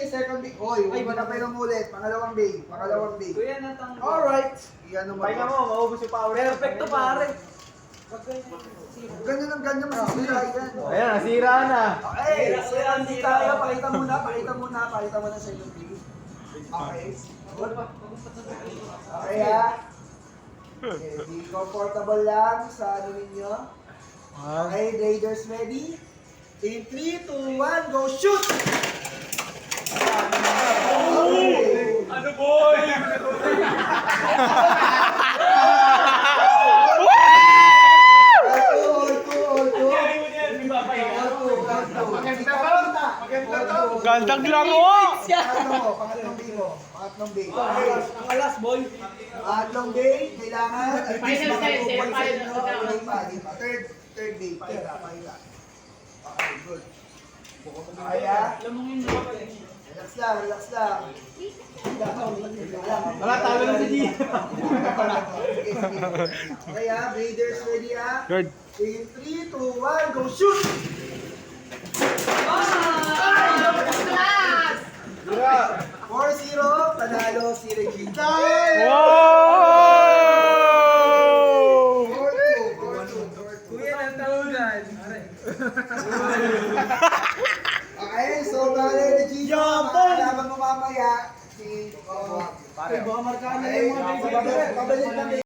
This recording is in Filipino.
Second day. Oy, huwag na pa yung ulit. Pangalawang day. Alright. Iyan naman. Pahinga mo, maubos yung power. Perfecto pare. Ganyan ang ganyan masisira yan. Ayan, nasira na. Okay, second day tayo. Pakita mo na second day. Okay. Okay ha. Okay, be comfortable lang sa ano ninyo. Okay, Raiders ready? In 3, 2, 1, go shoot! Okay. Ano boy? Gandang laro! Pangatlong day. Ang alas, boy. Pangatlong day, kailangan at least maka-2 points sa inyo. Third day, pakita. Okay, good. Kaya? Relax lang. Wala, talo na si G. Kaya, Raiders ready ha? Good. In 3, 2, 1, go shoot! 4-0, panalo si Regina. Wow! 4-2. Kuya ng tawagan. Okay, so bale Regina, makakalaban mo mamaya si... Pare, baka markaan na Okay, yung mga pabalik lang